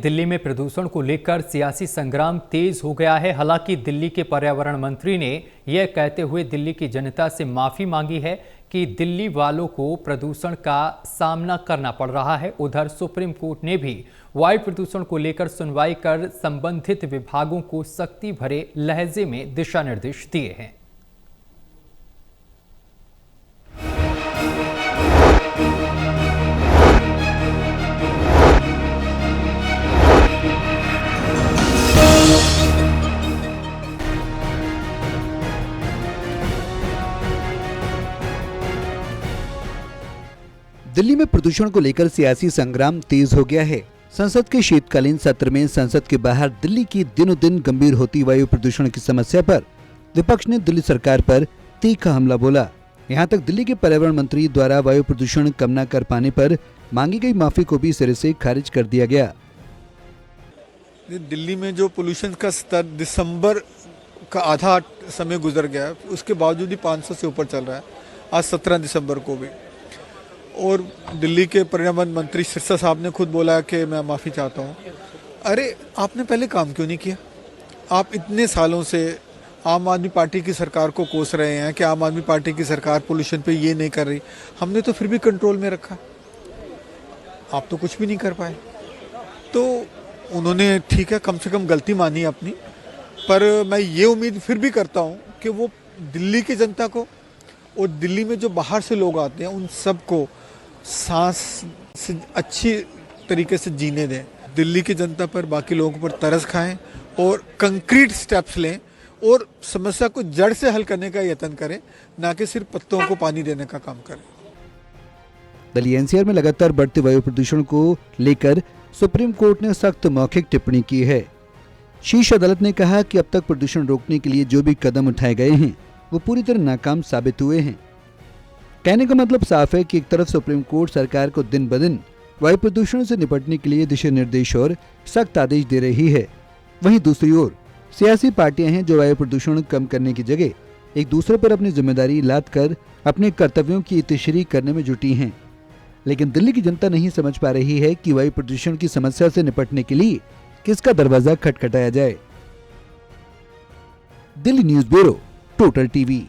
दिल्ली में प्रदूषण को लेकर सियासी संग्राम तेज हो गया है। हालांकि दिल्ली के पर्यावरण मंत्री ने यह कहते हुए दिल्ली की जनता से माफी मांगी है कि दिल्ली वालों को प्रदूषण का सामना करना पड़ रहा है। उधर सुप्रीम कोर्ट ने भी वायु प्रदूषण को लेकर सुनवाई कर संबंधित विभागों को सख्ती भरे लहजे में दिशा निर्देश दिए हैं। दिल्ली में प्रदूषण को लेकर सियासी संग्राम तेज हो गया है। संसद के शीतकालीन सत्र में संसद के बाहर दिल्ली की दिनों दिन गंभीर होती वायु प्रदूषण की समस्या पर विपक्ष ने दिल्ली सरकार पर तीखा हमला बोला। यहां तक दिल्ली के पर्यावरण मंत्री द्वारा वायु प्रदूषण कम न कर पाने पर मांगी गई माफी को भी सिरे से खारिज कर दिया गया। दिल्ली में जो पोल्यूशन का स्तर दिसंबर का आधा समय गुजर गया, उसके बावजूद भी 500 से ऊपर चल रहा है। आज 17 दिसंबर को भी, और दिल्ली के पर्यावरण मंत्री सिरसा साहब ने खुद बोला कि मैं माफ़ी चाहता हूँ। अरे आपने पहले काम क्यों नहीं किया? आप इतने सालों से आम आदमी पार्टी की सरकार को कोस रहे हैं कि आम आदमी पार्टी की सरकार पोल्यूशन पे ये नहीं कर रही। हमने तो फिर भी कंट्रोल में रखा, आप तो कुछ भी नहीं कर पाए। तो उन्होंने ठीक है, कम से कम गलती मानी अपनी, पर मैं ये उम्मीद फिर भी करता हूँ कि वो दिल्ली की जनता को और दिल्ली में जो बाहर से लोग आते हैं उन सबको सांस से अच्छी तरीके से जीने दें। दिल्ली की जनता पर, बाकी लोगों पर तरस खाएं और कंक्रीट स्टेप्स लें और समस्या को जड़ से हल करने का यत्न करें, ना कि सिर्फ पत्तों को पानी देने का काम करें। दिल्ली एनसीआर में लगातार बढ़ते वायु प्रदूषण को लेकर सुप्रीम कोर्ट ने सख्त मौखिक टिप्पणी की है। शीर्ष अदालत ने कहा कि अब तक प्रदूषण रोकने के लिए जो भी कदम उठाए गए हैं वो पूरी तरह नाकाम साबित हुए हैं। कहने का मतलब साफ है कि एक तरफ सुप्रीम कोर्ट सरकार को दिन ब दिन वायु प्रदूषण से निपटने के लिए दिशा निर्देश और सख्त आदेश दे रही है, वहीं दूसरी ओर सियासी पार्टियां हैं जो वायु प्रदूषण कम करने की जगह एक दूसरे पर अपनी जिम्मेदारी लाद कर अपने कर्तव्यों की तशरीह करने में जुटी हैं। लेकिन दिल्ली की जनता नहीं समझ पा रही है कि वायु प्रदूषण की समस्या से निपटने के लिए किसका दरवाजा खटखटाया जाए। Delhi news bureau, total TV.